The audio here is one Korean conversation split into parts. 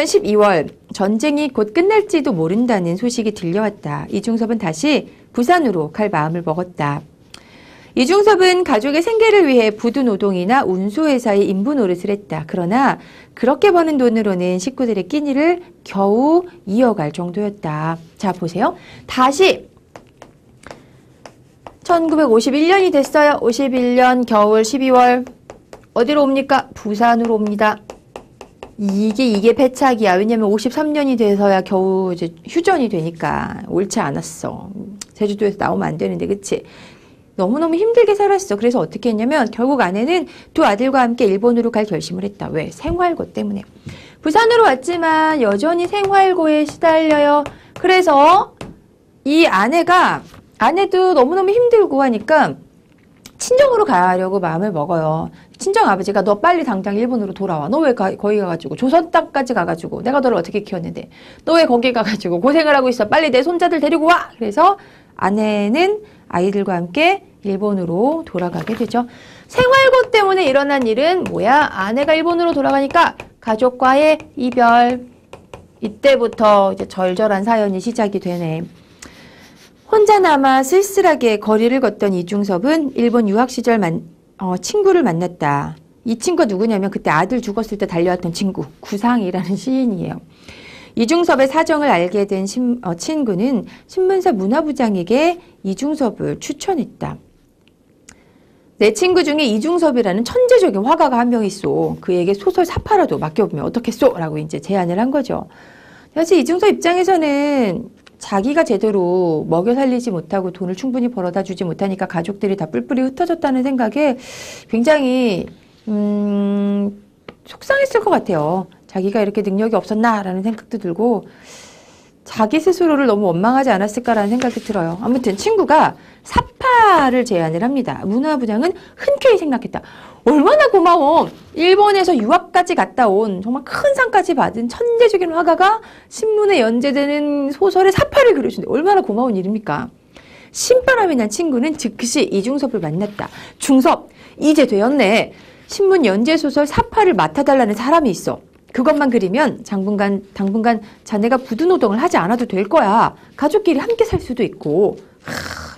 12월 전쟁이 곧 끝날지도 모른다는 소식이 들려왔다. 이중섭은 다시 부산으로 갈 마음을 먹었다. 이중섭은 가족의 생계를 위해 부두노동이나 운수회사의 인부 노릇을 했다. 그러나 그렇게 버는 돈으로는 식구들의 끼니를 겨우 이어갈 정도였다. 자, 보세요. 다시 1951년이 됐어요. 51년 겨울 12월 어디로 옵니까? 부산으로 옵니다. 이게 패착이야. 왜냐면 53년이 돼서야 겨우 이제 휴전이 되니까 옳지 않았어. 제주도에서 나오면 안 되는데, 그치? 너무너무 힘들게 살았어. 그래서 어떻게 했냐면 결국 아내는 두 아들과 함께 일본으로 갈 결심을 했다. 왜? 생활고 때문에. 부산으로 왔지만 여전히 생활고에 시달려요. 그래서 이 아내도 너무너무 힘들고 하니까 친정으로 가려고 마음을 먹어요. 친정 아버지가 너 빨리 당장 일본으로 돌아와. 너 왜 거기 가가지고 조선 땅까지 가가지고 내가 너를 어떻게 키웠는데 너 왜 거기 가가지고 고생을 하고 있어. 빨리 내 손자들 데리고 와. 그래서 아내는 아이들과 함께 일본으로 돌아가게 되죠. 생활고 때문에 일어난 일은 뭐야? 아내가 일본으로 돌아가니까 가족과의 이별. 이때부터 이제 절절한 사연이 시작이 되네. 혼자 남아 쓸쓸하게 거리를 걷던 이중섭은 일본 유학 시절 친구를 만났다. 이 친구가 누구냐면 그때 아들 죽었을 때 달려왔던 친구, 구상이라는 시인이에요. 이중섭의 사정을 알게 된 친구는 신문사 문화부장에게 이중섭을 추천했다. 내 친구 중에 이중섭이라는 천재적인 화가가 한 명 있어. 그에게 소설 사파라도 맡겨보면 어떻겠소? 라고 이제 제안을 한 거죠. 사실 이중섭 입장에서는 자기가 제대로 먹여 살리지 못하고 돈을 충분히 벌어다 주지 못하니까 가족들이 다 뿔뿔이 흩어졌다는 생각에 굉장히 속상했을 것 같아요. 자기가 이렇게 능력이 없었나라는 생각도 들고 자기 스스로를 너무 원망하지 않았을까라는 생각이 들어요. 아무튼 친구가 사파를 제안을 합니다. 문화부장은 흔쾌히 생각했다. 얼마나 고마워. 일본에서 유학까지 갔다 온 정말 큰 상까지 받은 천재적인 화가가 신문에 연재되는 소설의 사파를 그려준대. 얼마나 고마운 일입니까? 신바람이 난 친구는 즉시 이중섭을 만났다. 중섭, 이제 되었네. 신문 연재소설 사파를 맡아달라는 사람이 있어. 그것만 그리면 당분간 자네가 부두노동을 하지 않아도 될 거야. 가족끼리 함께 살 수도 있고.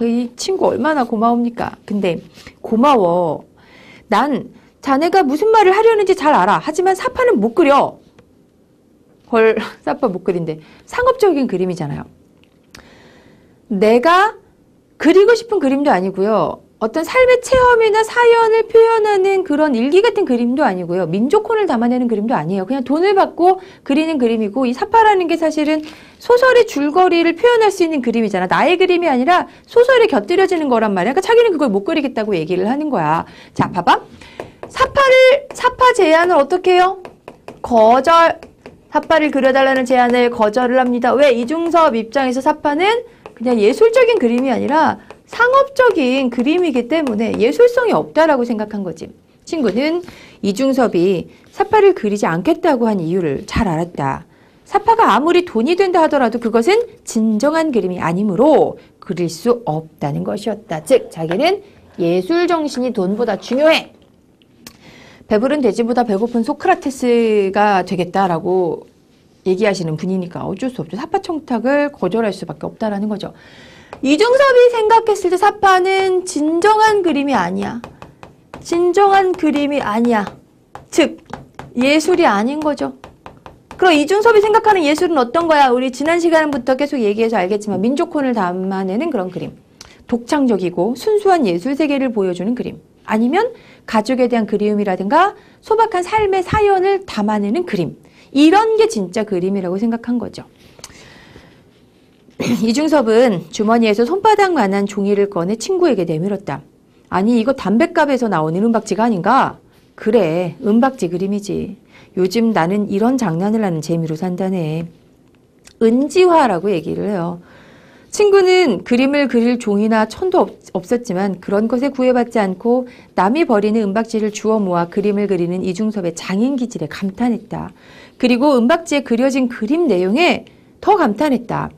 이 친구 얼마나 고마웁니까? 근데 고마워. 난 자네가 무슨 말을 하려는지 잘 알아. 하지만 사파는 못 그려. 헐, 사파 못 그린대. 상업적인 그림이잖아요. 내가 그리고 싶은 그림도 아니고요. 어떤 삶의 체험이나 사연을 표현하는 그런 일기 같은 그림도 아니고요. 민족혼을 담아내는 그림도 아니에요. 그냥 돈을 받고 그리는 그림이고 이 사파라는 게 사실은 소설의 줄거리를 표현할 수 있는 그림이잖아. 나의 그림이 아니라 소설에 곁들여지는 거란 말이야. 그러니까 자기는 그걸 못 그리겠다고 얘기를 하는 거야. 자, 봐봐. 사파 제안을 어떻게 해요? 거절. 사파를 그려달라는 제안을 거절을 합니다. 왜? 이중섭 입장에서 사파는 그냥 예술적인 그림이 아니라 상업적인 그림이기 때문에 예술성이 없다라고 생각한 거지. 친구는 이중섭이 사파를 그리지 않겠다고 한 이유를 잘 알았다. 사파가 아무리 돈이 된다 하더라도 그것은 진정한 그림이 아니므로 그릴 수 없다는 것이었다. 즉 자기는 예술 정신이 돈보다 중요해. 배부른 돼지보다 배고픈 소크라테스가 되겠다라고 얘기하시는 분이니까 어쩔 수 없죠. 사파 청탁을 거절할 수밖에 없다라는 거죠. 이중섭이 생각했을 때 사파는 진정한 그림이 아니야. 진정한 그림이 아니야. 즉 예술이 아닌 거죠. 그럼 이중섭이 생각하는 예술은 어떤 거야? 우리 지난 시간부터 계속 얘기해서 알겠지만 민족혼을 담아내는 그런 그림. 독창적이고 순수한 예술 세계를 보여주는 그림. 아니면 가족에 대한 그리움이라든가 소박한 삶의 사연을 담아내는 그림. 이런 게 진짜 그림이라고 생각한 거죠. 이중섭은 주머니에서 손바닥만한 종이를 꺼내 친구에게 내밀었다. 아니 이거 담뱃갑에서 나오는 은박지가 아닌가? 그래, 은박지 그림이지. 요즘 나는 이런 장난을 하는 재미로 산다네. 은지화라고 얘기를 해요. 친구는 그림을 그릴 종이나 천도 없었지만 그런 것에 구애받지 않고 남이 버리는 은박지를 주워 모아 그림을 그리는 이중섭의 장인 기질에 감탄했다. 그리고 은박지에 그려진 그림 내용에 더 감탄했다.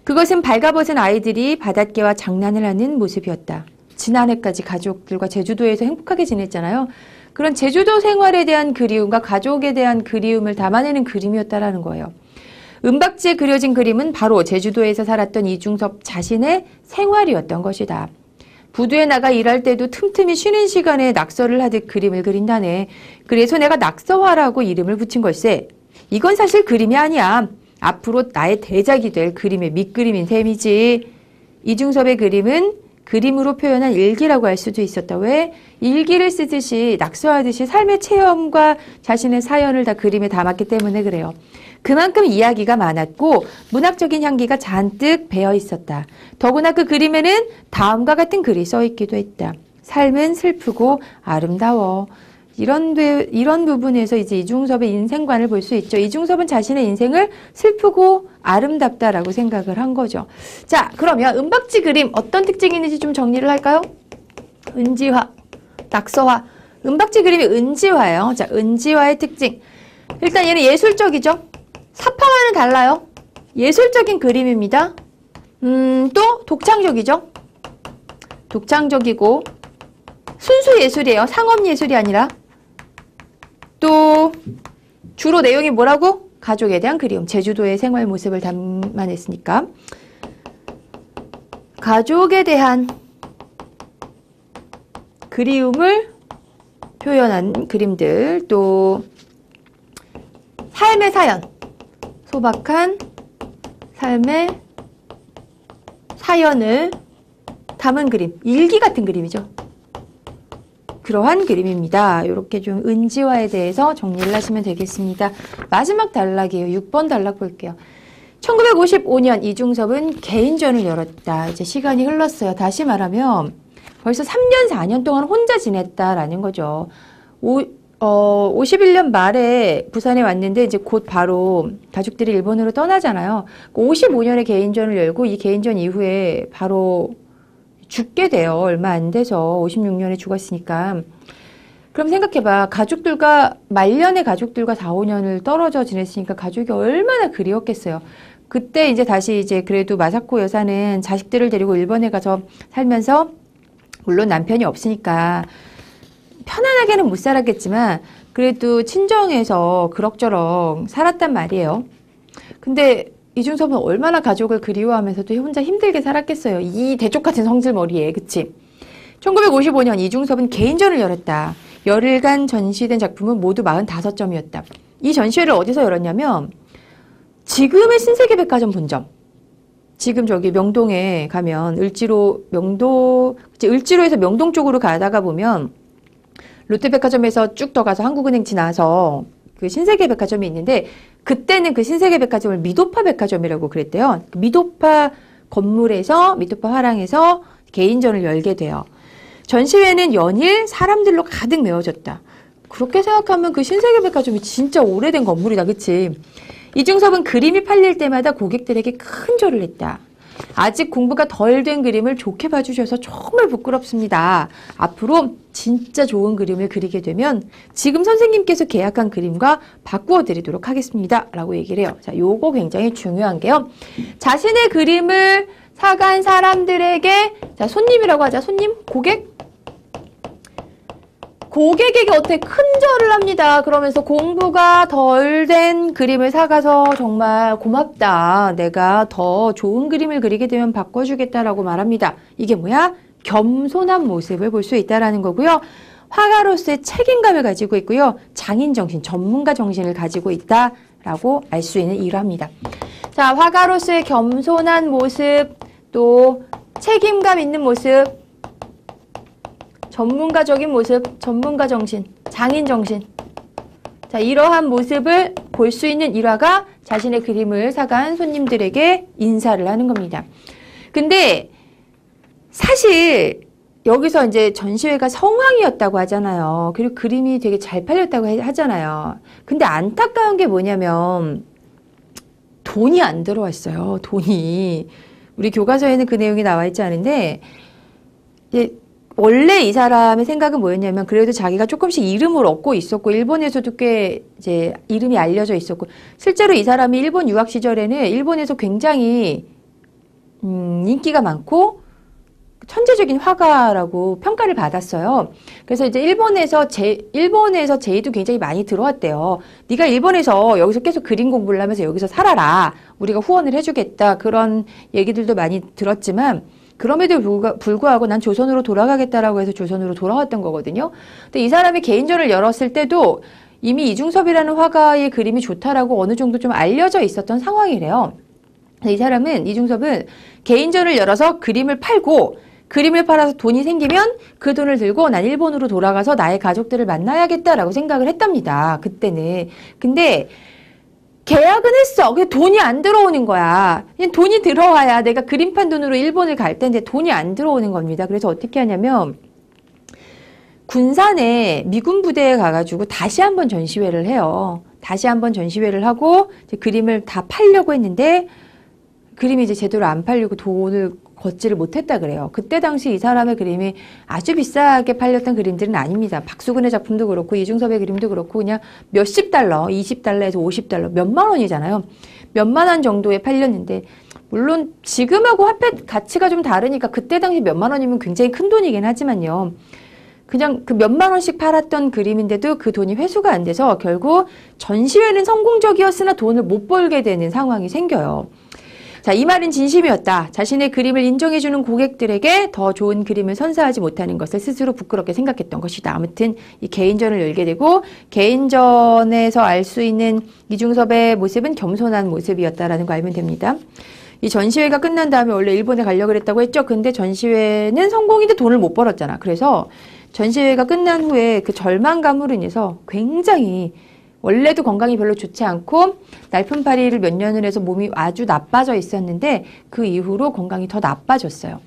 그것은 발가벗은 아이들이 바닷개와 장난을 하는 모습이었다. 지난해까지 가족들과 제주도에서 행복하게 지냈잖아요. 그런 제주도 생활에 대한 그리움과 가족에 대한 그리움을 담아내는 그림이었다라는 거예요. 은박지에 그려진 그림은 바로 제주도에서 살았던 이중섭 자신의 생활이었던 것이다. 부두에 나가 일할 때도 틈틈이 쉬는 시간에 낙서를 하듯 그림을 그린다네. 그래서 내가 낙서화라고 이름을 붙인 걸세. 이건 사실 그림이 아니야. 앞으로 나의 대작이 될 그림의 밑그림인 셈이지. 이중섭의 그림은 그림으로 표현한 일기라고 할 수도 있었다. 왜? 일기를 쓰듯이 낙서하듯이 삶의 체험과 자신의 사연을 다 그림에 담았기 때문에 그래요. 그만큼 이야기가 많았고 문학적인 향기가 잔뜩 배어 있었다. 더구나 그 그림에는 다음과 같은 글이 써 있기도 했다. 삶은 슬프고 아름다워. 이런 부분에서 이제 이중섭의 인생관을 볼 수 있죠. 이중섭은 자신의 인생을 슬프고 아름답다라고 생각을 한 거죠. 자, 그러면 은박지 그림 어떤 특징이 있는지 좀 정리를 할까요? 은지화, 낙서화. 은박지 그림이 은지화예요. 자, 은지화의 특징. 일단 얘는 예술적이죠. 사파와는 달라요. 예술적인 그림입니다. 또 독창적이죠. 독창적이고 순수 예술이에요. 상업 예술이 아니라. 또 주로 내용이 뭐라고? 가족에 대한 그리움. 제주도의 생활 모습을 담아냈으니까. 가족에 대한 그리움을 표현한 그림들. 또 삶의 사연. 소박한 삶의 사연을 담은 그림. 일기 같은 그림이죠. 그러한 그림입니다. 이렇게 좀 은지화에 대해서 정리를 하시면 되겠습니다. 마지막 단락이에요. 6번 단락 볼게요. 1955년 이중섭은 개인전을 열었다. 이제 시간이 흘렀어요. 다시 말하면 벌써 3년, 4년 동안 혼자 지냈다라는 거죠. 51년 말에 부산에 왔는데 이제 곧 바로 가족들이 일본으로 떠나잖아요. 55년에 개인전을 열고 이 개인전 이후에 바로 죽게 돼요. 얼마 안 돼서 56년에 죽었으니까. 그럼 생각해봐. 말년의 가족들과 4, 5년을 떨어져 지냈으니까 가족이 얼마나 그리웠겠어요. 그때 이제 다시 이제 그래도 마사코 여사는 자식들을 데리고 일본에 가서 살면서 물론 남편이 없으니까 편안하게는 못 살았겠지만 그래도 친정에서 그럭저럭 살았단 말이에요. 근데 이중섭은 얼마나 가족을 그리워하면서도 혼자 힘들게 살았겠어요. 이 대쪽 같은 성질머리에. 그치? 1955년 이중섭은 개인전을 열었다. 열흘간 전시된 작품은 모두 45점이었다. 이 전시회를 어디서 열었냐면 지금의 신세계백화점 본점. 지금 저기 명동에 가면 을지로에서 명동 쪽으로 가다가 보면 롯데백화점에서 쭉 더 가서 한국은행 지나서 그 신세계백화점이 있는데 그때는 그 신세계백화점을 미도파 백화점이라고 그랬대요. 미도파 건물에서 미도파 화랑에서 개인전을 열게 돼요. 전시회는 연일 사람들로 가득 메워졌다. 그렇게 생각하면 그 신세계백화점이 진짜 오래된 건물이다. 그치? 이중섭은 그림이 팔릴 때마다 고객들에게 큰 절을 했다. 아직 공부가 덜 된 그림을 좋게 봐주셔서 정말 부끄럽습니다. 앞으로 진짜 좋은 그림을 그리게 되면 지금 선생님께서 계약한 그림과 바꾸어 드리도록 하겠습니다. 라고 얘기를 해요. 자, 요거 굉장히 중요한 게요. 자신의 그림을 사간 사람들에게, 자, 손님이라고 하자. 손님? 고객에게 어떻게 큰 절을 합니다. 그러면서 공부가 덜 된 그림을 사가서 정말 고맙다. 내가 더 좋은 그림을 그리게 되면 바꿔주겠다라고 말합니다. 이게 뭐야? 겸손한 모습을 볼 수 있다라는 거고요. 화가로서의 책임감을 가지고 있고요. 장인정신, 전문가 정신을 가지고 있다라고 알 수 있는 일화입니다. 자, 화가로서의 겸손한 모습, 또 책임감 있는 모습, 전문가적인 모습, 전문가 정신, 장인 정신. 자, 이러한 모습을 볼 수 있는 일화가 자신의 그림을 사간 손님들에게 인사를 하는 겁니다. 근데 사실 여기서 이제 전시회가 성황이었다고 하잖아요. 그리고 그림이 되게 잘 팔렸다고 하잖아요. 근데 안타까운 게 뭐냐면 돈이 안 들어왔어요. 돈이. 우리 교과서에는 그 내용이 나와 있지 않은데 이제 원래 이 사람의 생각은 뭐였냐면 그래도 자기가 조금씩 이름을 얻고 있었고 일본에서도 꽤 이제 이름이 알려져 있었고 실제로 이 사람이 일본 유학 시절에는 일본에서 굉장히 인기가 많고 천재적인 화가라고 평가를 받았어요. 그래서 이제 일본에서 제의도 굉장히 많이 들어왔대요. 네가 일본에서 여기서 계속 그림 공부를 하면서 여기서 살아라. 우리가 후원을 해주겠다. 그런 얘기들도 많이 들었지만 그럼에도 불구하고 난 조선으로 돌아가겠다라고 해서 조선으로 돌아왔던 거거든요. 근데 이 사람이 개인전을 열었을 때도 이미 이중섭이라는 화가의 그림이 좋다라고 어느 정도 좀 알려져 있었던 상황이래요. 이 사람은, 이중섭은 개인전을 열어서 그림을 팔고 그림을 팔아서 돈이 생기면 그 돈을 들고 난 일본으로 돌아가서 나의 가족들을 만나야겠다라고 생각을 했답니다. 그때는. 근데 계약은 했어. 근데 돈이 안 들어오는 거야. 그냥 돈이 들어와야 내가 그림 판 돈으로 일본을 갈 텐데 돈이 안 들어오는 겁니다. 그래서 어떻게 하냐면 군산에 미군 부대에 가가지고 다시 한번 전시회를 해요. 다시 한번 전시회를 하고 이제 그림을 다 팔려고 했는데 그림이 이제 제대로 안 팔리고 돈을 걷지를 못했다 그래요. 그때 당시 이 사람의 그림이 아주 비싸게 팔렸던 그림들은 아닙니다. 박수근의 작품도 그렇고 이중섭의 그림도 그렇고 그냥 몇십 달러, 20달러에서 50달러, 몇만 원이잖아요. 몇만 원 정도에 팔렸는데 물론 지금하고 화폐 가치가 좀 다르니까 그때 당시 몇만 원이면 굉장히 큰 돈이긴 하지만요. 그냥 그 몇만 원씩 팔았던 그림인데도 그 돈이 회수가 안 돼서 결국 전시회는 성공적이었으나 돈을 못 벌게 되는 상황이 생겨요. 자, 이 말은 진심이었다. 자신의 그림을 인정해주는 고객들에게 더 좋은 그림을 선사하지 못하는 것을 스스로 부끄럽게 생각했던 것이다. 아무튼 이 개인전을 열게 되고 개인전에서 알 수 있는 이중섭의 모습은 겸손한 모습이었다라는 거 알면 됩니다. 이 전시회가 끝난 다음에 원래 일본에 가려고 했다고 했죠. 근데 전시회는 성공인데 돈을 못 벌었잖아. 그래서 전시회가 끝난 후에 그 절망감으로 인해서 굉장히 원래도 건강이 별로 좋지 않고 날품팔이를 몇 년을 해서 몸이 아주 나빠져 있었는데 그 이후로 건강이 더 나빠졌어요.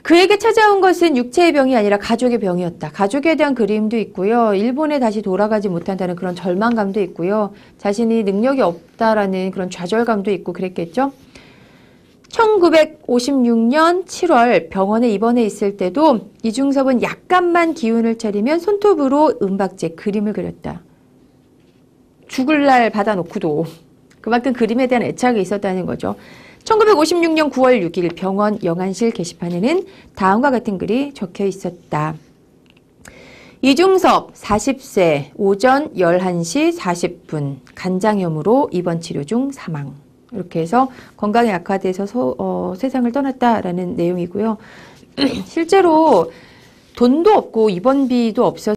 그에게 찾아온 것은 육체의 병이 아니라 가족의 병이었다. 가족에 대한 그림도 있고요. 일본에 다시 돌아가지 못한다는 그런 절망감도 있고요. 자신이 능력이 없다라는 그런 좌절감도 있고 그랬겠죠. 1956년 7월 병원에 입원해 있을 때도 이중섭은 약간만 기운을 차리면 손톱으로 은박지에 그림을 그렸다. 죽을 날 받아놓고도 그만큼 그림에 대한 애착이 있었다는 거죠. 1956년 9월 6일 병원 영안실 게시판에는 다음과 같은 글이 적혀 있었다. 이중섭 40세 오전 11시 40분 간장염으로 입원 치료 중 사망. 이렇게 해서 건강이 악화돼서 세상을 떠났다라는 내용이고요. 실제로 돈도 없고 입원비도 없어서